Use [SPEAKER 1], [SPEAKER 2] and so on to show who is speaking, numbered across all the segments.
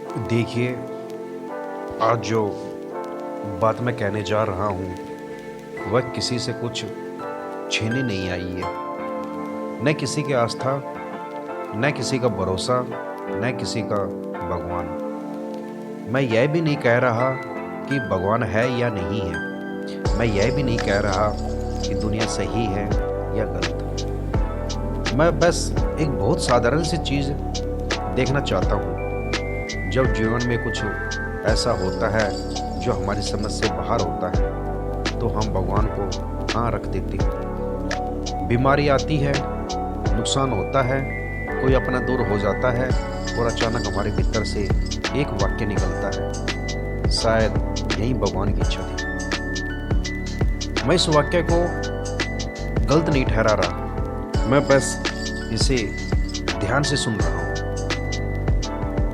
[SPEAKER 1] देखिए, आज जो बात मैं कहने जा रहा हूँ, वह किसी से कुछ छीनी नहीं आई है। न किसी की आस्था, न किसी का भरोसा, न किसी का भगवान। मैं यह भी नहीं कह रहा कि भगवान है या नहीं है। मैं यह भी नहीं कह रहा कि दुनिया सही है या गलत। मैं बस एक बहुत साधारण सी चीज़ देखना चाहता हूँ। जब जीवन में कुछ ऐसा होता है जो हमारी समझ से बाहर होता है, तो हम भगवान को हाँ रख देते हैं। बीमारी आती है, नुकसान होता है, कोई अपना दूर हो जाता है और अचानक हमारे भीतर से एक वाक्य निकलता है, शायद यही भगवान की इच्छा थी। मैं इस वाक्य को गलत नहीं ठहरा रहा, मैं बस इसे ध्यान से सुन रहा हूँ।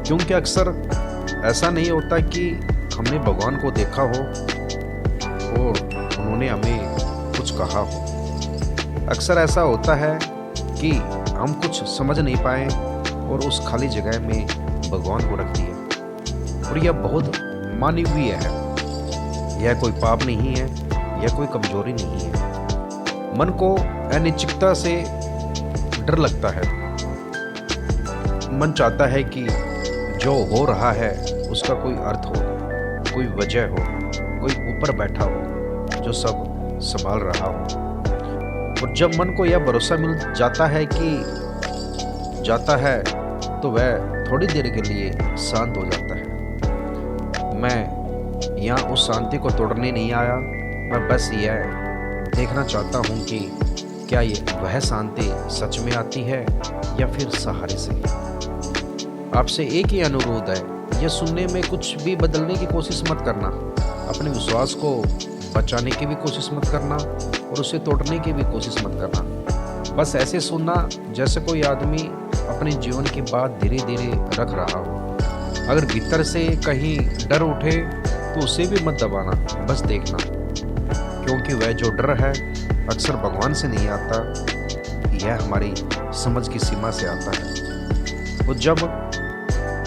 [SPEAKER 1] क्योंकि अक्सर ऐसा नहीं होता कि हमने भगवान को देखा हो और उन्होंने हमें कुछ कहा हो। अक्सर ऐसा होता है कि हम कुछ समझ नहीं पाए और उस खाली जगह में भगवान को रख दिया। और यह बहुत मानवीय है। यह कोई पाप नहीं है, यह कोई कमजोरी नहीं है। मन को अनिश्चितता से डर लगता है। मन चाहता है कि जो हो रहा है उसका कोई अर्थ हो, कोई वजह हो, कोई ऊपर बैठा हो जो सब संभाल रहा हो। और जब मन को यह भरोसा मिल जाता है तो वह थोड़ी देर के लिए शांत हो जाता है। मैं यहाँ उस शांति को तोड़ने नहीं आया, मैं बस यह देखना चाहता हूँ कि क्या ये वह शांति सच में आती है या फिर सहारे से। आपसे एक ही अनुरोध है, यह सुनने में कुछ भी बदलने की कोशिश मत करना। अपने विश्वास को बचाने की भी कोशिश मत करना और उसे तोड़ने की भी कोशिश मत करना। बस ऐसे सुनना जैसे कोई आदमी अपने जीवन की बात धीरे धीरे रख रहा हो। अगर भीतर से कहीं डर उठे तो उसे भी मत दबाना, बस देखना। क्योंकि वह जो डर है अक्सर भगवान से नहीं आता, यह हमारी समझ की सीमा से आता है। और जब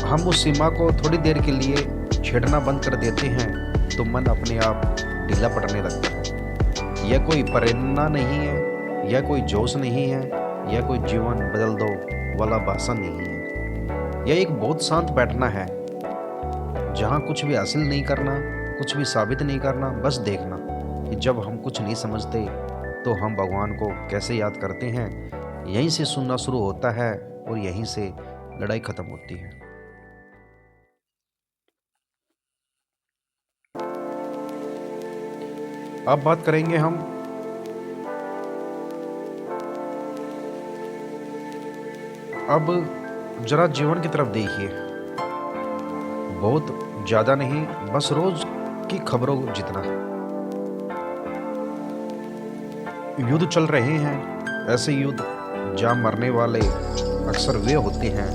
[SPEAKER 1] हम उस सीमा को थोड़ी देर के लिए छेड़ना बंद कर देते हैं तो मन अपने आप ढीला पड़ने लगता है। यह कोई प्रेरणा नहीं है, यह कोई जोश नहीं है, यह कोई जीवन बदल दो वाला भाषण नहीं है। यह एक बहुत शांत बैठना है, जहाँ कुछ भी हासिल नहीं करना, कुछ भी साबित नहीं करना, बस देखना कि जब हम कुछ नहीं समझते तो हम भगवान को कैसे याद करते हैं। यहीं से सुनना शुरू होता है और यहीं से लड़ाई खत्म होती है। अब बात करेंगे हम अब जरा जीवन की तरफ देखिए। बहुत ज्यादा नहीं, बस रोज की खबरों जितना। युद्ध चल रहे हैं, ऐसे युद्ध जहां मरने वाले अक्सर वे होते हैं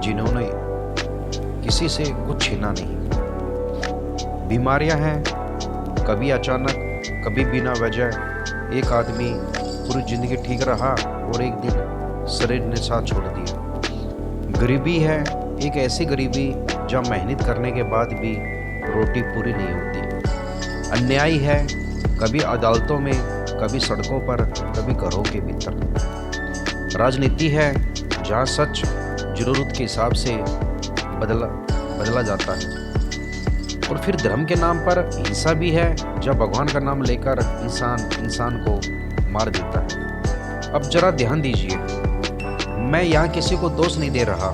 [SPEAKER 1] जिन्होंने किसी से कुछ छीना नहीं। बीमारियां हैं, कभी अचानक, कभी बिना वजह। एक आदमी पूरी जिंदगी ठीक रहा और एक दिन शरीर ने साथ छोड़ दिया। गरीबी है, एक ऐसी गरीबी जहाँ मेहनत करने के बाद भी रोटी पूरी नहीं होती। अन्याय है, कभी अदालतों में, कभी सड़कों पर, कभी घरों के भीतर। राजनीति है, जहाँ सच जरूरत के हिसाब से बदला जाता है। और फिर धर्म के नाम पर हिंसा भी है, जब भगवान का नाम लेकर इंसान को मार देता है। अब जरा ध्यान दीजिए, मैं यहाँ किसी को दोष नहीं दे रहा,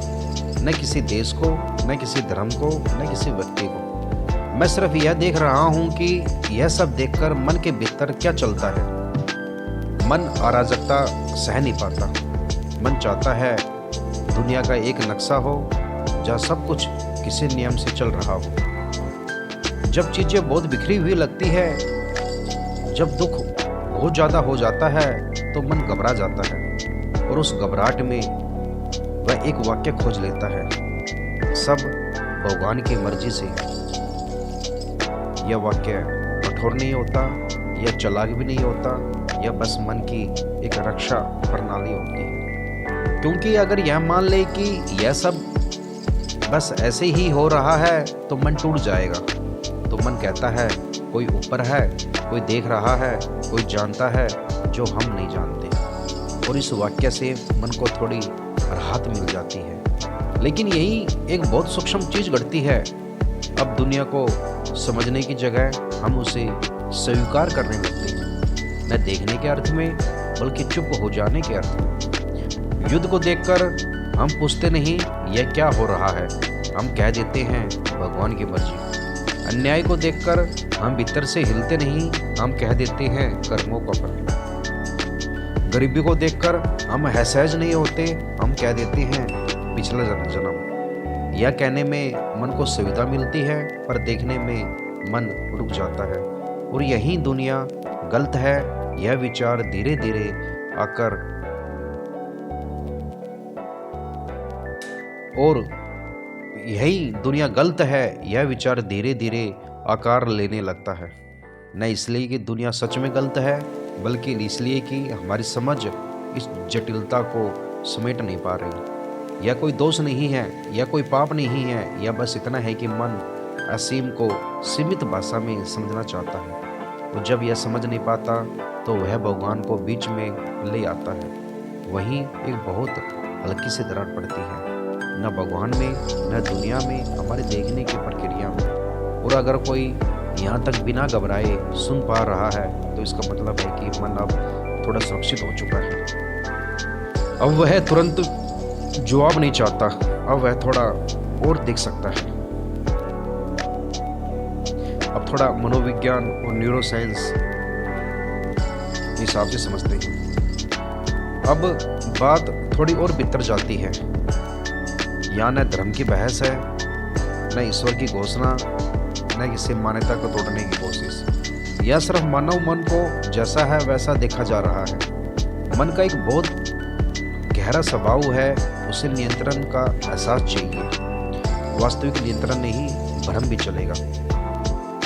[SPEAKER 1] न किसी देश को, न किसी धर्म को, न किसी व्यक्ति को। मैं सिर्फ यह देख रहा हूँ कि यह सब देखकर मन के भीतर क्या चलता है। मन अराजकता सह नहीं पाता। मन चाहता है दुनिया का एक नक्शा हो जहाँ सब कुछ किसी नियम से चल रहा हो। जब चीजें बहुत बिखरी हुई लगती है, जब दुख बहुत ज्यादा हो जाता है तो मन घबरा जाता है और उस घबराहट में वह एक वाक्य खोज लेता है, सब भगवान की मर्जी से। यह वाक्य कठोर नहीं होता, यह चालाक भी नहीं होता, यह बस मन की एक रक्षा प्रणाली होती है। क्योंकि अगर यह मान ले कि यह सब बस ऐसे ही हो रहा है तो मन टूट जाएगा। तो मन कहता है कोई ऊपर है, कोई देख रहा है, कोई जानता है जो हम नहीं जानते। और इस वाक्य से मन को थोड़ी राहत मिल जाती है। लेकिन यही एक बहुत सूक्ष्म चीज घटती है। अब दुनिया को समझने की जगह हम उसे स्वीकार करने लगते हैं, न देखने के अर्थ में बल्कि चुप हो जाने के अर्थ में। युद्ध को देखकर हम पूछते नहीं यह क्या हो रहा है, हम कह देते हैं भगवान की मर्जी। अन्याय को देखकर हम भीतर से हिलते नहीं, हम कह देते हैं कर्मों का फल। गरीबी को देखकर हम असहज नहीं होते, हम कह देते हैं पिछला जन्म। यह कहने में मन को सुविधा मिलती है, पर देखने में मन रुक जाता है। और यही दुनिया गलत है यह विचार धीरे धीरे आकर और यही दुनिया गलत है यह विचार धीरे धीरे आकार लेने लगता है। न इसलिए कि दुनिया सच में गलत है, बल्कि इसलिए कि हमारी समझ इस जटिलता को समेट नहीं पा रही। यह कोई दोष नहीं है, यह कोई पाप नहीं है, यह बस इतना है कि मन असीम को सीमित भाषा में समझना चाहता है। और जब यह समझ नहीं पाता तो वह भगवान को बीच में ले आता है। वहीं एक बहुत हल्की सी दरार पड़ती है, न भगवान में, न दुनिया में, हमारे देखने की प्रक्रिया में। और अगर कोई यहाँ तक बिना घबराए सुन पा रहा है तो इसका मतलब है कि मन अब थोड़ा सुरक्षित हो चुका है। अब वह तुरंत जवाब नहीं चाहता, अब वह थोड़ा और देख सकता है। अब थोड़ा मनोविज्ञान और न्यूरोसाइंस हिसाब से समझते हैं। अब बात थोड़ी और भीतर जाती है। यहाँ न धर्म की बहस है, न ईश्वर की घोषणा, न किसी मान्यता को तोड़ने की कोशिश। यह सिर्फ मानव मन को जैसा है वैसा देखा जा रहा है। मन का एक बहुत गहरा स्वभाव है, उसे नियंत्रण का एहसास चाहिए। वास्तविक नियंत्रण नहीं, भ्रम भी चलेगा।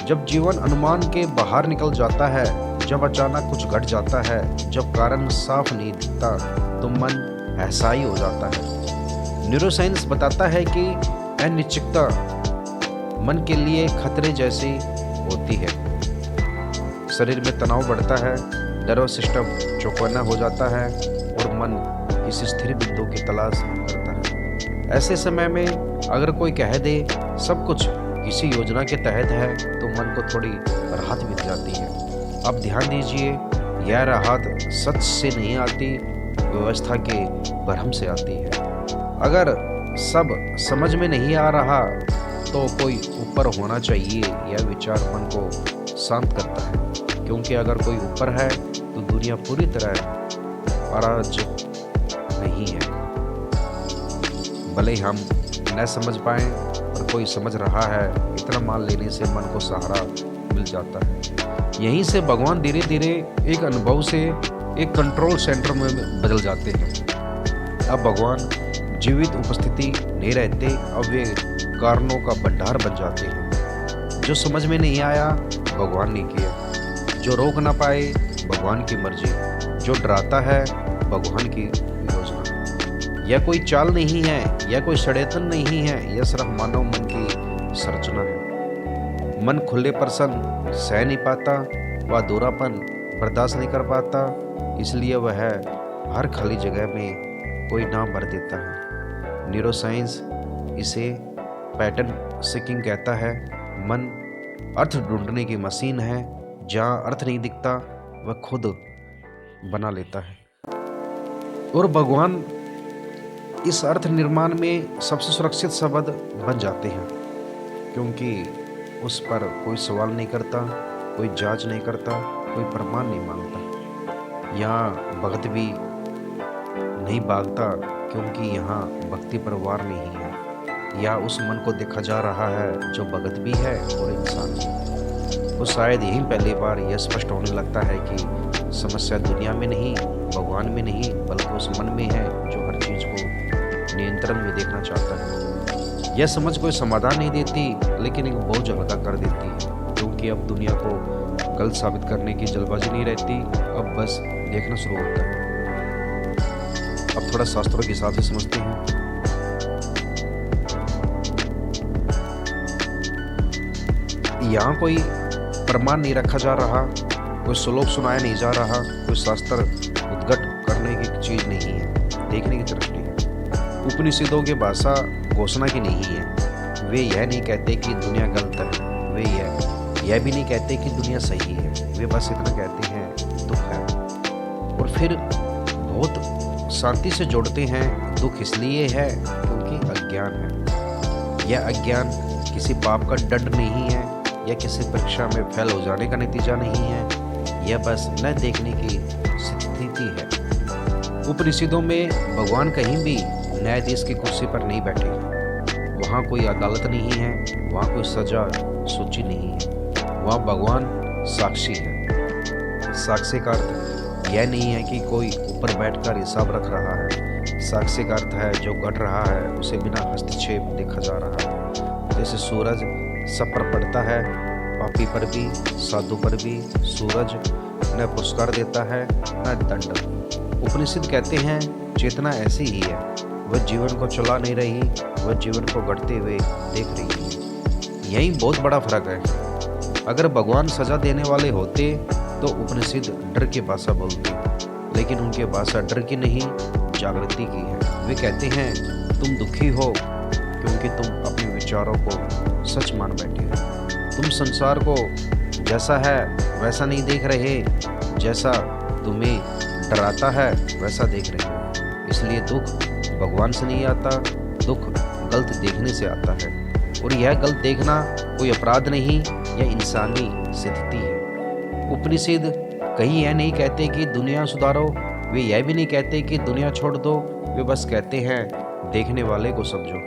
[SPEAKER 1] जब जीवन अनुमान के बाहर निकल जाता है, जब अचानक कुछ घट जाता है, जब कारण साफ नहीं दिखता, तो मन असहाय हो जाता है। न्यूरोसाइंस बताता है कि अनिश्चितता मन के लिए खतरे जैसी होती है। शरीर में तनाव बढ़ता है, नर्वस सिस्टम चौकन्ना हो जाता है और मन इस स्थिर बिंदु की तलाश करता है। ऐसे समय में अगर कोई कह दे सब कुछ किसी योजना के तहत है तो मन को थोड़ी राहत मिल जाती है। अब ध्यान दीजिए, यह राहत सच से नहीं आती, व्यवस्था के भ्रम से आती है। अगर सब समझ में नहीं आ रहा तो कोई ऊपर होना चाहिए, यह विचार मन को शांत करता है। क्योंकि अगर कोई ऊपर है तो दुनिया पूरी तरह अराजक नहीं है। भले ही हम न समझ पाए और कोई समझ रहा है, इतना मान लेने से मन को सहारा मिल जाता है। यहीं से भगवान धीरे धीरे एक अनुभव से एक कंट्रोल सेंटर में बदल जाते हैं। अब भगवान जीवित उपस्थिति नहीं रहते, अब वे कारणों का भंडार बन जाते हैं। जो समझ में नहीं आया भगवान ने किया, जो रोक ना पाए भगवान की मर्जी, जो डराता है भगवान की योजना। यह कोई चाल नहीं है, यह कोई षड्यंत्र नहीं है, यह सिर्फ मानव मन की संरचना है। मन खुले प्रसन्न सह नहीं पाता, वह दूरापन बर्दाश्त नहीं कर पाता, इसलिए वह हर खाली जगह में कोई नाम भर देता है। न्यूरोसाइंस इसे पैटर्न सीकिंग कहता है। मन अर्थ ढूंढने की मशीन है, जहाँ अर्थ नहीं दिखता वह खुद बना लेता है। और भगवान इस अर्थ निर्माण में सबसे सुरक्षित शब्द बन जाते हैं, क्योंकि उस पर कोई सवाल नहीं करता, कोई जांच नहीं करता, कोई प्रमाण नहीं मांगता। यहाँ भक्त भी नहीं भागता, क्योंकि यहाँ भक्ति पर वार नहीं है। यहाँ उस मन को देखा जा रहा है जो भगत भी है और इंसान भी। तो शायद यही पहली बार यह स्पष्ट होने लगता है कि समस्या दुनिया में नहीं, भगवान में नहीं, बल्कि उस मन में है जो हर चीज को नियंत्रण में देखना चाहता है। यह समझ कोई समाधान नहीं देती, लेकिन एक बोझ हल्का कर देती है, क्योंकि अब दुनिया को गलत साबित करने की जल्दबाजी नहीं रहती, अब बस देखना शुरू होता है। अब थोड़ा शास्त्रों के हिसाब से समझते हैं। यहाँ कोई प्रमाण नहीं रखा जा रहा, कोई श्लोक सुनाया नहीं जा रहा, कोई शास्त्र उद्घट करने की चीज़ नहीं है, देखने की दृष्टि है। उपनिषदों की भाषा घोषणा की नहीं है। वे यह नहीं कहते कि दुनिया गलत है, वे यह भी नहीं कहते कि दुनिया सही है, वे बस इतना कहते हैं दुख है। और फिर बहुत शांति से जोड़ते हैं, दुख इसलिए है क्योंकि अज्ञान है। यह अज्ञान किसी पाप का दंड नहीं है या किसी परीक्षा में फेल हो जाने का नतीजा नहीं है, यह बस न देखने की स्थिति है। उपनिषदों में भगवान कहीं भी न्यायाधीश की कुर्सी पर नहीं बैठे, वहाँ कोई अदालत नहीं है, वहाँ कोई सजा सूची नहीं है, वहाँ भगवान साक्षी है। साक्षी का अर्थ यह नहीं है कि कोई ऊपर बैठकर हिसाब रख रहा है। साक्षी का अर्थ है जो घट रहा है उसे बिना हस्तक्षेप देखा जा रहा है। जैसे सूरज सब पर पड़ता है, पापी पर भी साधु पर भी सूरज न पुरस्कार देता है न दंड। उपनिषद कहते हैं चेतना ऐसी ही है, वह जीवन को चला नहीं रही, वह जीवन को घटते हुए देख रही है। यही बहुत बड़ा फर्क है। अगर भगवान सजा देने वाले होते तो उपनिषद डर की भाषा बोलते, लेकिन उनकी भाषा डर की नहीं जागृति की है। वे कहते हैं तुम दुखी हो क्योंकि तुम अपने विचारों को सच मान बैठे हो। तुम संसार को जैसा है वैसा नहीं देख रहे, जैसा तुम्हें डराता है वैसा देख रहे हो। इसलिए दुख भगवान से नहीं आता, दुख गलत देखने से आता है। और यह गलत देखना कोई अपराध नहीं, यह इंसानी स्थिति है। उपनिषद कहीं यह नहीं कहते कि दुनिया सुधारो, वे यह भी नहीं कहते कि दुनिया छोड़ दो, वे बस कहते हैं देखने वाले को समझो।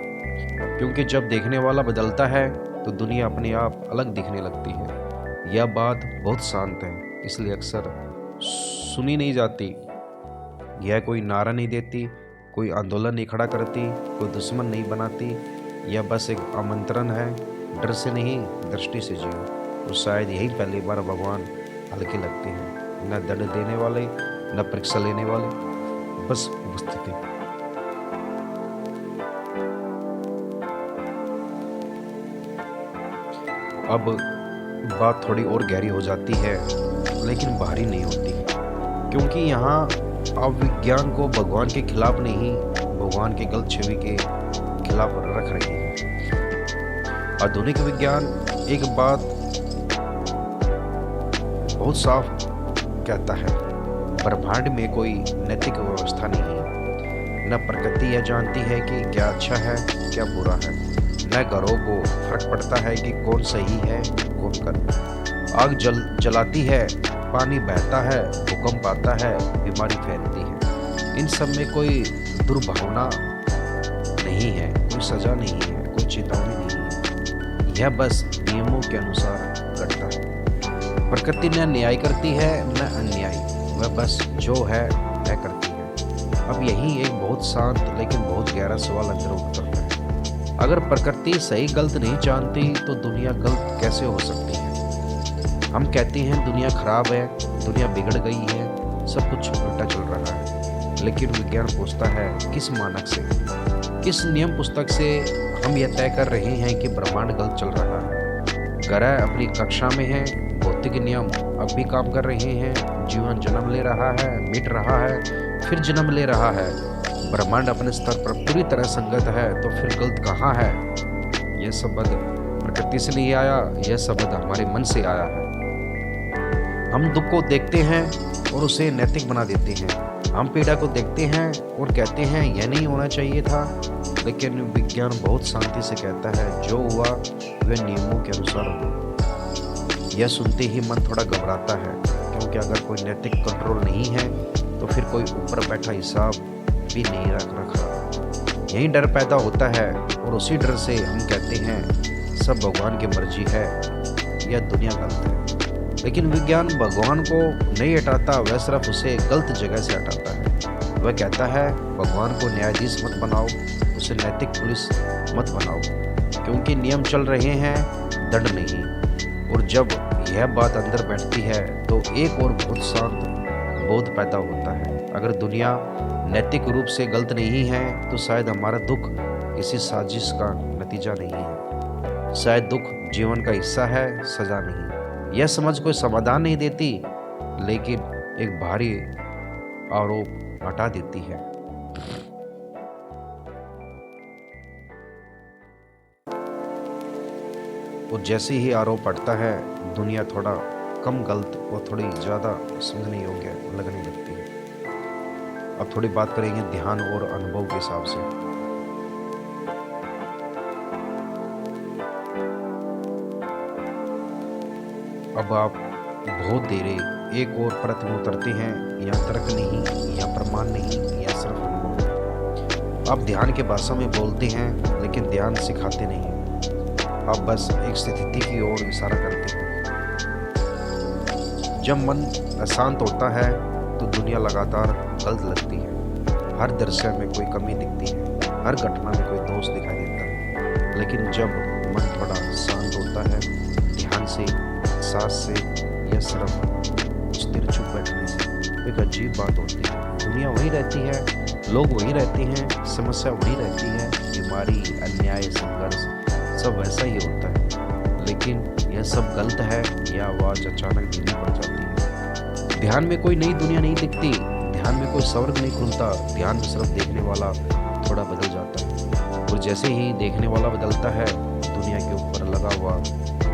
[SPEAKER 1] क्योंकि जब देखने वाला बदलता है तो दुनिया अपने आप अलग दिखने लगती है। यह बात बहुत शांत है, इसलिए अक्सर सुनी नहीं जाती। यह कोई नारा नहीं देती, कोई आंदोलन नहीं खड़ा करती, कोई दुश्मन नहीं बनाती। यह बस एक आमंत्रण है, डर से नहीं दृष्टि से जियो। तो शायद यही पहली बार भगवान हल्के लगते हैं, न दंड देने वाले न परीक्षा लेने वाले, बस उपस्थिति। अब बात थोड़ी और गहरी हो जाती है, लेकिन भारी नहीं होती, क्योंकि यहाँ आप विज्ञान को भगवान के खिलाफ नहीं, भगवान की गलत छवि के खिलाफ रख रहे हैं। आधुनिक विज्ञान एक बात बहुत साफ कहता है, ब्रह्मांड में कोई नैतिक व्यवस्था नहीं है। न प्रकृति यह जानती है कि क्या अच्छा है क्या बुरा है, न घरों को फर्क पड़ता है कि कौन सही है कौन गलत। आग जलाती है, पानी बहता है, भूकंप आता है, बीमारी फैलती है। इन सब में कोई दुर्भावना नहीं है, कोई सजा नहीं है, कोई चेतावनी नहीं है। यह बस नियमों के अनुसार घटता है। प्रकृति न न्याय करती है न अन्याय, वह बस जो है वह करती है। अब यही एक बहुत शांत लेकिन बहुत गहरा सवाल अंदर उठता है। अगर प्रकृति सही गलत नहीं जानती तो दुनिया गलत कैसे हो सकती है? हम कहते हैं दुनिया खराब है, दुनिया बिगड़ गई है, सब कुछ उल्टा चल रहा है। लेकिन विज्ञान पूछता है किस मानक से, किस नियम पुस्तक से हम यह तय कर रहे हैं कि ब्रह्मांड गलत चल रहा है? ग्रह अपनी कक्षा में है, भौतिक नियम अब भी काम कर रहे हैं, जीवन जन्म ले रहा है, मिट रहा है, फिर जन्म ले रहा है। ब्रह्मांड अपने स्तर पर पूरी तरह संगत है, तो फिर गलत कहाँ है? यह शब्द प्रकृति से नहीं आया, यह शब्द हमारे मन से आया है। हम दुख को देखते हैं और उसे नैतिक बना देते हैं। हम पीड़ा को देखते हैं और कहते हैं यह नहीं होना चाहिए था। लेकिन विज्ञान बहुत शांति से कहता है जो हुआ वह नियमों के अनुसार हुआ। यह सुनते ही मन थोड़ा घबराता है, क्योंकि अगर कोई नैतिक कंट्रोल नहीं है तो फिर कोई ऊपर बैठा हिसाब भी नहीं रख रहा। यही डर पैदा होता है और उसी डर से हम कहते हैं सब भगवान की मर्जी है या दुनिया गलत है। लेकिन विज्ञान भगवान को नहीं हटाता, वह सिर्फ उसे गलत जगह से हटाता है। वह कहता है भगवान को न्यायाधीश मत बनाओ, उसे नैतिक पुलिस मत बनाओ, क्योंकि नियम चल रहे हैं, दंड नहीं। और जब यह बात अंदर बैठती है तो एक और बहुत शांत बोध पैदा होता है। अगर दुनिया नैतिक रूप से गलत नहीं है तो शायद हमारा दुख किसी साजिश का नतीजा नहीं है। शायद दुख जीवन का हिस्सा है, सजा नहीं। यह समझ कोई समाधान नहीं देती, लेकिन एक भारी आरोप हटा देती है। और जैसे ही आरोप हटता है, दुनिया थोड़ा कम गलत और थोड़ी ज़्यादा समझने योग्य लगने लगती है। अब थोड़ी बात करेंगे ध्यान और अनुभव के हिसाब से। अब आप बहुत देरे एक और परत में उतरते हैं, या तर्क नहीं, या प्रमाण नहीं, या सिर्फ अनुभव। आप ध्यान के भाषा में बोलते हैं, लेकिन ध्यान सिखाते नहीं। आप बस एक स्थिति की ओर इशारा करते हैं। जब मन अशांत होता है तो दुनिया लगातार गलत लगती है। हर दृश्य में कोई कमी दिखती है, हर घटना में कोई दोष दिखाई देता है। लेकिन जब मन थोड़ा शांत होता है, ध्यान से, सांस से, या सिर्फ कुछ देर चुप बैठने से, एक अजीब बात होती है। दुनिया वही रहती है, लोग वही रहते हैं, समस्या वही रहती है, बीमारी, अन्याय, संघर्ष, सब वैसा ही होता है। लेकिन यह सब गलत है, यह आवाज़ अचानक धीमी पड़ जाती है। ध्यान में कोई नई दुनिया नहीं दिखती, ध्यान में कोई स्वर्ग नहीं खुलता। ध्यान में सिर्फ देखने वाला थोड़ा बदल जाता है, और जैसे ही देखने वाला बदलता है, दुनिया के ऊपर लगा हुआ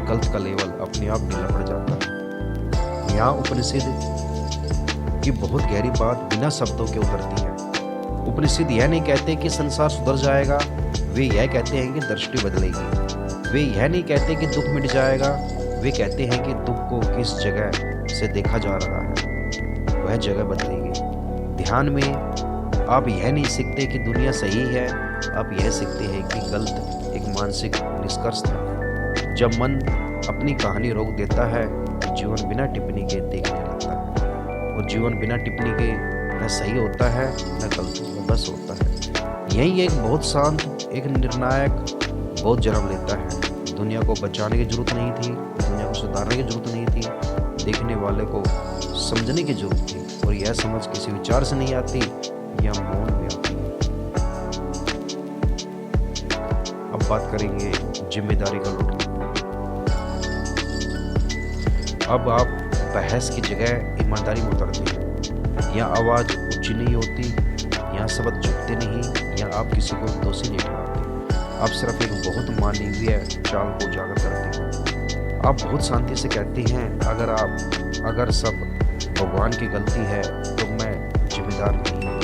[SPEAKER 1] गलत का लेवल अपने आप ढीला पड़ जाता है। यहाँ उपनिषद की बहुत गहरी बात बिना शब्दों के उतरती है। उपनिषद यह नहीं कहते कि संसार सुधर जाएगा, वे यह कहते हैं कि दृष्टि बदलेगी। वे यह नहीं कहते कि दुख मिट जाएगा, वे कहते हैं कि दुख को किस जगह से देखा जा रहा है, वह जगह बदलेगी। ध्यान में आप यह नहीं सीखते कि दुनिया सही है, आप यह सीखते हैं कि गलत एक मानसिक निष्कर्ष था। जब मन अपनी कहानी रोक देता है, तो जीवन बिना टिप्पणी के देखने लगता है, और जीवन बिना टिप्पणी के न सही होता है, न गलत, बस होता है। यही एक बहुत शांत, एक निर्णायक बहुत जन्म लेता है। दुनिया को बचाने की जरूरत नहीं थी, दुनिया को सुधारने की जरूरत नहीं थी, देखने वाले को समझने की जरूरत थी। और यह समझ किसी विचार से नहीं आती, यह मौन में आती है। अब बात करेंगे जिम्मेदारी का लुटना। अब आप बहस की जगह ईमानदारी में उतरते हैं। यह आवाज़ ऊंची नहीं होती, यहाँ शब्द झुकते नहीं, या आप किसी को दोषी नहीं ठहराते। आप सिर्फ एक बहुत मानवीय चाल को उजागर करते हैं। आप बहुत शांति से कहते हैं, अगर सब भगवान की गलती है तो मैं जिम्मेदार नहीं हूँ।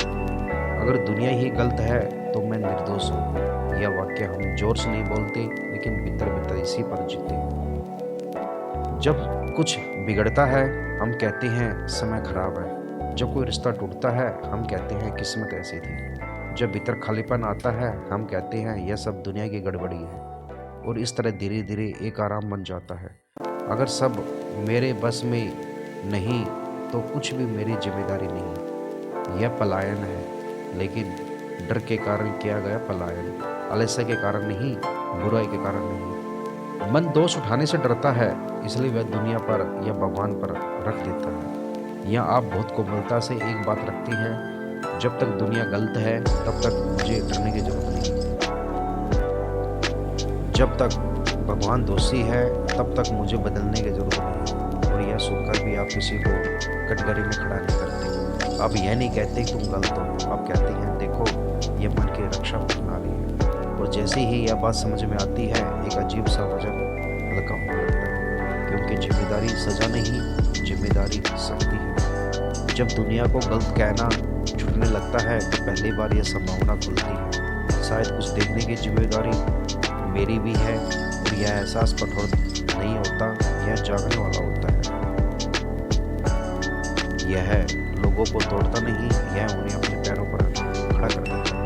[SPEAKER 1] अगर दुनिया ही गलत है तो मैं निर्दोष हूँ। यह वाक्य हम जोर से नहीं बोलते, लेकिन भीतर भीतर इसी पर जीते हैं। जब कुछ बिगड़ता है, हम कहते हैं समय खराब है। जब कोई रिश्ता टूटता है, हम कहते हैं किस्मत ऐसी थी। जब भीतर खालीपन आता है, हम कहते हैं यह सब दुनिया की गड़बड़ी है। और इस तरह धीरे धीरे एक आराम बन जाता है। अगर सब मेरे बस में नहीं तो कुछ भी मेरी जिम्मेदारी नहीं। यह पलायन है, लेकिन डर के कारण किया गया पलायन, आलस्य के कारण नहीं, बुराई के कारण नहीं। मन दोष उठाने से डरता है, इसलिए वह दुनिया पर या भगवान पर रख देता है। यहाँ आप बहुत कोमलता से एक बात रखते हैं, जब तक दुनिया गलत है तब तक मुझे डरने की जरूरत नहीं। जब तक भगवान दोषी है तब तक मुझे बदलने की जरूरत नहीं। और यह सुनकर भी आप किसी को कटघरे में खड़ा नहीं करते। आप यह नहीं कहते कि तुम गलत हो, आप कहते हैं देखो यह मन की रक्षा प्रणाली है। और जैसे ही यह बात समझ में आती है, एक अजीब सा वजन हल्का होने लगता है, क्योंकि जिम्मेदारी सजा नहीं, जिम्मेदारी शक्ति है। जब दुनिया को गलत कहना छूटने लगता है तो पहली बार यह संभावना खुलती है, शायद कुछ देखने की जिम्मेदारी मेरी भी है। और यह एहसास कठोर नहीं होता, यह जागने वाला होता है। यह लोगों को तोड़ता नहीं, यह उन्हें अपने पैरों पर खड़ा कर देता है।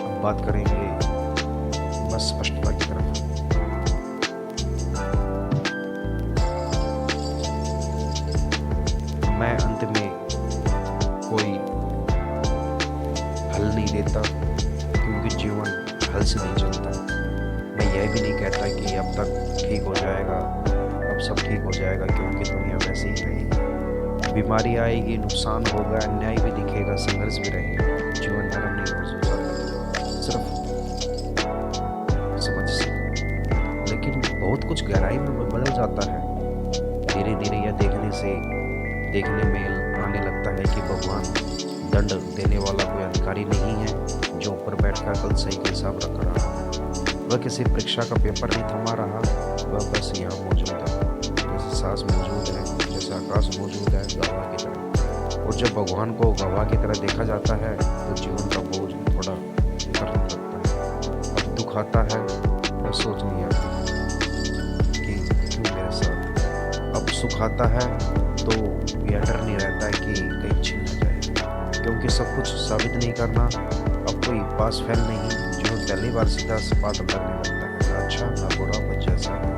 [SPEAKER 1] अब बात करेंगे बस स्पष्टता की तरफ। मैं अंत में कोई हल नहीं देता, क्योंकि जीवन हल से नहीं चलता। मैं यह भी नहीं कहता कि अब तक ठीक हो जाएगा, अब सब ठीक हो जाएगा, क्योंकि दुनिया वैसे ही रहेगी। बीमारी आएगी, नुकसान होगा, अन्याय भी दिखेगा, संघर्ष भी रहेगा। जीवन नरम नहीं हो सकता, कुछ गहराई में बदल जाता है। धीरे धीरे यह देखने में आने लगता है कि भगवान दंड देने वाला कोई अधिकारी नहीं है जो ऊपर बैठकर कल सही का हिसाब रख रहा है। वह किसी परीक्षा का पेपर नहीं थमा रहा, वह बस यहाँ मौजूद है, जैसे सांस मौजूद है, जैसे आकाश मौजूद है, गवाह की तरह। और जब भगवान को गवाह की तरह देखा जाता है तो जीवन का बोझ थोड़ा उतरने लगता है। अब दुख आता है, वह सोच नहीं आती कि क्यों मेरे साथ। अब सुख आता है तो यह डर नहीं रहता है कि कहीं छिन न जाए, क्योंकि सब कुछ साबित नहीं करना अब कोई पास फैल नहीं। जीवन पहली बार सीधा सपाट लगने लगता है, ना अच्छा ना बुरा, बस जैसा है।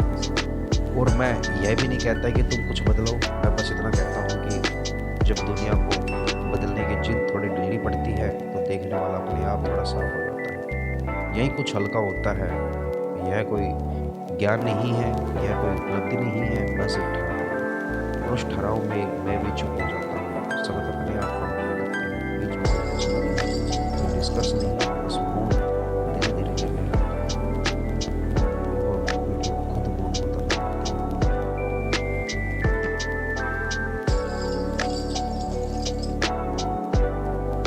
[SPEAKER 1] और मैं यह भी नहीं कहता कि तुम कुछ बदलो, मैं बस इतना कहता हूँ कि जब दुनिया को बदलने की जिद थोड़ी ढीली पड़ती है तो देखने वाला अपने आप थोड़ा साफ हो जाता है। यही कुछ हल्का होता है। यह कोई ज्ञान नहीं है, यह कोई उपलब्धि नहीं है, बस एक ठहराव है। और उस ठहराव में मैं भी चुप हो जाता हूँ। सब अपने आप काम करने लगते हैं, बीच में कोई डिस्कस नहीं,